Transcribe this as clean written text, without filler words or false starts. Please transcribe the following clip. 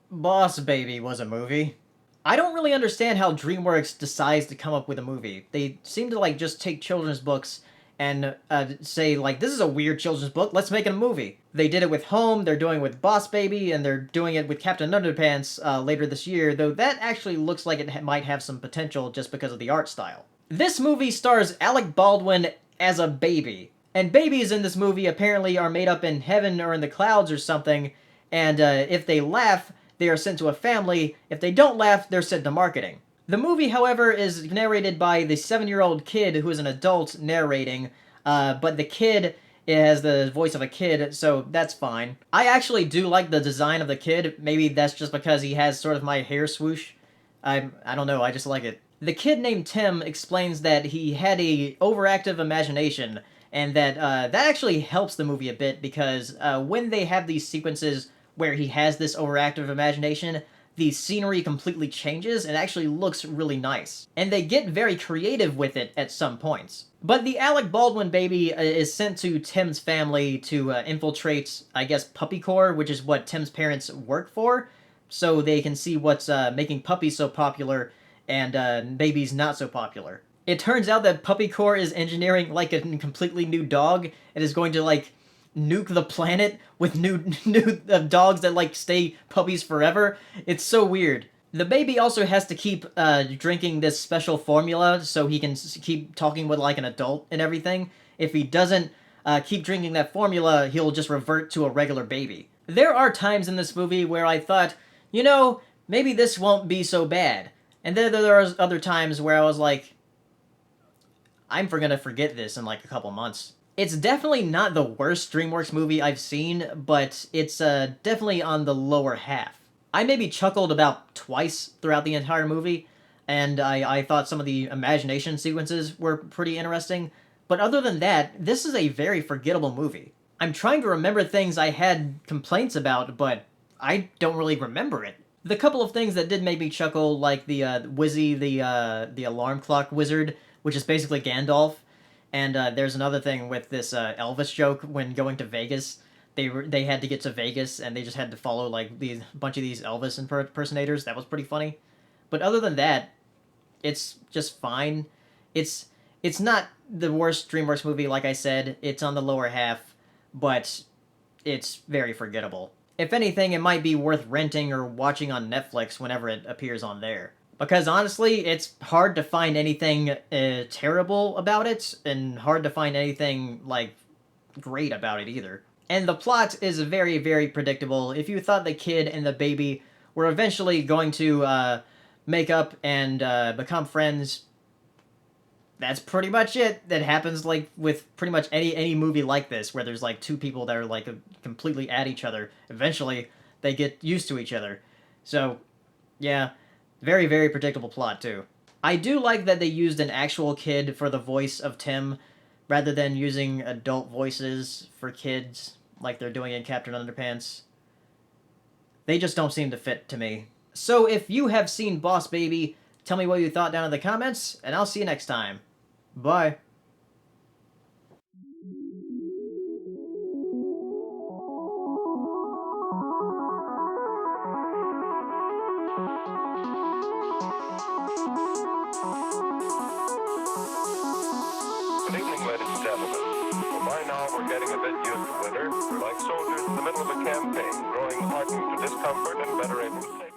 Boss Baby was a movie. I don't really understand how DreamWorks decides to come up with a movie. They seem to like just take children's books and say like, this is a weird children's book, let's make it a movie. They did it with Home, they're doing it with Boss Baby, and they're doing it with Captain Underpants later this year, though that actually looks like it might have some potential just because of the art style. This movie stars Alec Baldwin as a baby, and babies in this movie apparently are made up in heaven or in the clouds or something, and if they laugh, they are sent to a family. If they don't laugh, they're sent to marketing. The movie, however, is narrated by the 7-year-old kid who is an adult narrating, but the kid has the voice of a kid, so that's fine. I actually do like the design of the kid. Maybe that's just because he has sort of my hair swoosh. I don't know, I just like it. The kid named Tim explains that he had a overactive imagination, and that that actually helps the movie a bit because when they have these sequences where he has this overactive imagination, the scenery completely changes and actually looks really nice. And they get very creative with it at some points. But the Alec Baldwin baby is sent to Tim's family to infiltrate, I guess, Puppy Corps, which is what Tim's parents work for, so they can see what's making puppies so popular and babies not so popular. It turns out that Puppy Corps is engineering like a completely new dog and is going to like nuke the planet with new dogs that like stay puppies forever. It's so weird. The baby also has to keep drinking this special formula so he can keep talking with like an adult and everything. If he doesn't keep drinking that formula, he'll just revert to a regular baby. There are times in this movie where I thought, you know, maybe this won't be so bad. And then there are other times where I was like, I'm gonna forget this in like a couple months. It's definitely not the worst DreamWorks movie I've seen, but it's definitely on the lower half. I maybe chuckled about twice throughout the entire movie, and I thought some of the imagination sequences were pretty interesting, but other than that, this is a very forgettable movie. I'm trying to remember things I had complaints about, but I don't really remember it. The couple of things that did make me chuckle, like the Wizzy, the alarm clock wizard, which is basically Gandalf, and there's another thing with this Elvis joke when going to Vegas. They had to get to Vegas and they just had to follow like these bunch of these Elvis impersonators. That was pretty funny. But other than that, it's just fine. It's not the worst DreamWorks movie, like I said. It's on the lower half, but it's very forgettable. If anything, it might be worth renting or watching on Netflix whenever it appears on there. Because honestly, it's hard to find anything terrible about it, and hard to find anything, like, great about it either. And the plot is very, very predictable. If you thought the kid and the baby were eventually going to make up and become friends, that's pretty much it. That happens, like, with pretty much any movie like this, where there's, like, two people that are, like, completely at each other. Eventually, they get used to each other. So, yeah. Very, very predictable plot, too. I do like that they used an actual kid for the voice of Tim, rather than using adult voices for kids, like they're doing in Captain Underpants. They just don't seem to fit to me. So if you have seen Boss Baby, tell me what you thought down in the comments, and I'll see you next time. Bye. Good evening, ladies and gentlemen. Well, by now we're getting a bit used to winter. We're like soldiers in the middle of a campaign, growing hardened to discomfort and better able to take